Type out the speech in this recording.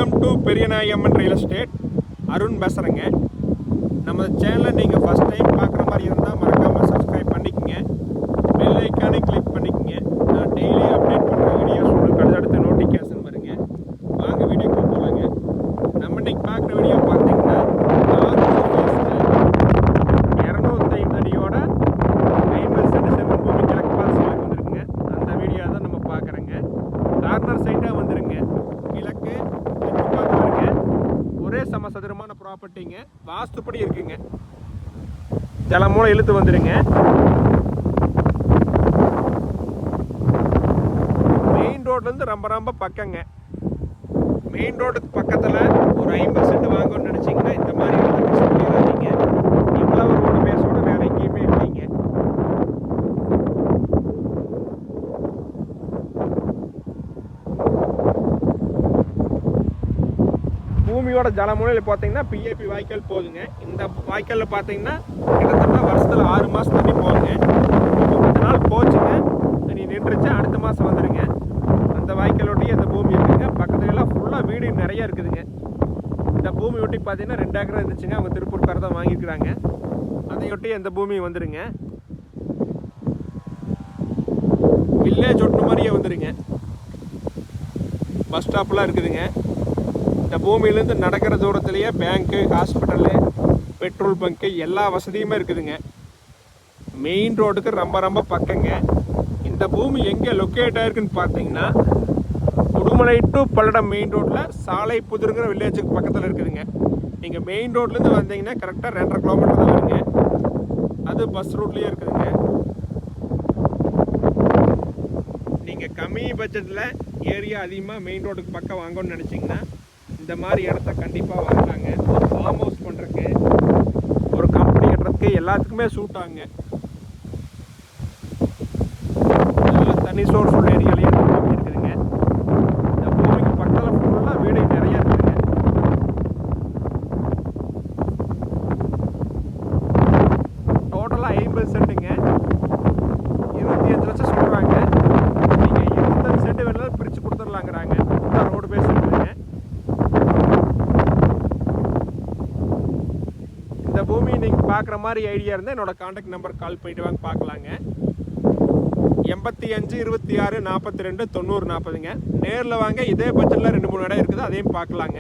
Welcome to Periyanayamman real estate. Arun பேசுகிறேங்க. நம்ம சேனலை நீங்கள் ஃபஸ்ட் டைம் பார்க்குற மாதிரி இருந்தால் மறக்காமல் சப்ஸ்கிரைப் பண்ணிக்கோங்க. பெல் ஐக்கானை கிளிக் பண்ணிக்கோங்க. நான் டெய்லி அப்டேட் பண்ணுற வீடியோஸ் உங்களுக்கு அடுத்தடுத்து நோட்டிஃபிகேஷன் வருங்க. வாங்க வீடியோக்கு போகலாங்க. நம்ம இன்னைக்கு பார்க்குற வீடியோ பார்த்தீங்கன்னா 250 அடியோட 50 சென்ட் செம்மண் பூமி கிழக்கு பார்சலுக்கு வந்துருக்குங்க. அந்த வீடியோ தான் நம்ம பார்க்குறேங்க. கார்னர் சைட்டாக வந்துருங்க. கிழக்கு பார்த்துருங்க. ஒரே சமசதுரமான ப்ராப்பர்ட்டிங்க. வாஸ்துப்படி இருக்குங்க. ஜலமூலம் இழுத்து வந்துடுங்க. மெயின் ரோட்லேருந்து ரொம்ப பக்கங்க. மெயின் ரோடுக்கு பக்கத்தில் ஒரு 50 சென்ட் வாங்கணும்னு நினச்சிங்கன்னா இந்த மாதிரி சொல்லிடாதீங்க. இவ்வளவு ரோடு பேஸோட வேற எங்கேயுமே இல்லைங்க. பூமியோட ஜலமூலையில் பார்த்தீங்கன்னா பிஏபி வாய்க்கால் போகுதுங்க. இந்த வாய்க்காலில் பார்த்தீங்கன்னா கிட்டத்தட்ட வருஷத்தில் 6 மாதம் தண்ணி போகுங்க. 30 நாள் போச்சுங்க. தண்ணி நின்றுச்சு. அடுத்த மாதம் வந்துடுங்க. அந்த வாய்க்கால் ஒட்டி அந்த பூமி இருக்குதுங்க. பக்கத்துல எல்லாம் ஃபுல்லாக வீடு நிறைய இருக்குதுங்க. இந்த பூமி ஒட்டி பார்த்தீங்கன்னா 2 ஏக்கர் இருந்துச்சுங்க. அவங்க திருப்பூர்கார தான் வாங்கியிருக்கிறாங்க. அதையொட்டி அந்த பூமி வந்துடுங்க. வில்லேஜ் ஒட்டு மாதிரியே வந்துடுங்க. பஸ் ஸ்டாப்லாம் இருக்குதுங்க. இந்த பூமியிலேருந்து நடக்கிற தூரத்துலேயே பேங்க்கு, ஹாஸ்பிட்டலு, பெட்ரோல் பங்க்கு எல்லா வசதியுமே இருக்குதுங்க. மெயின் ரோடுக்கு ரொம்ப பக்கங்க. இந்த பூமி எங்கே லொக்கேட் ஆகிருக்குன்னு பார்த்தீங்கன்னா உடுமலை டு பல்லடம் மெயின் ரோட்டில் சாலை புதுருங்கிற வில்லேஜுக்கு பக்கத்தில் இருக்குதுங்க. நீங்கள் மெயின் ரோட்லேருந்து வந்தீங்கன்னா கரெக்டாக 2.5 கிலோமீட்டர் தான் வருங்க. அது பஸ் ரூட்லேயே இருக்குதுங்க. நீங்கள் கம்மி பட்ஜெட்டில் ஏரியா அதிகமாக மெயின் ரோடுக்கு பக்கம் வாங்கணும்னு நினச்சிங்கன்னா இந்த மாதிரி இடத்த கண்டிப்பாக வாங்கலாங்க. ஒரு ஃபார்ம் ஹவுஸ் பண்ணுறதுக்கு, ஒரு கம்பெனி கட்டுறதுக்கு எல்லாத்துக்குமே சூட் ஆகுங்க. நல்ல தனி சோர்ஸ் உள்ள ஏரியாலேயே இருக்குதுங்க. இந்த பூமிக்கு பக்கத்தில் ஃபுல்லாக வீடு நிறைய இருக்குதுங்க. டோட்டலாக 50 சென்ட்டுங்க. 25 லட்சம் சொல்கிறாங்க. நீங்கள் 25 சென்ட் வேணாலும் பிரித்து கொடுத்துடலாங்கிறாங்க. ரோடு பேஸ் இருக்குதுங்க. இந்த பூமி நீங்கள் பார்க்குற மாதிரி ஐடியா இருந்தால் என்னோடய கான்டாக்ட் நம்பர் கால் பண்ணிட்டு வாங்க பார்க்கலாங்க. 85 26 42 90 40ங்க. நேரில் வாங்க. இதே பட்ஜெட்டில் 2-3 இடம் இருக்குது. அதையும் பார்க்கலாங்க.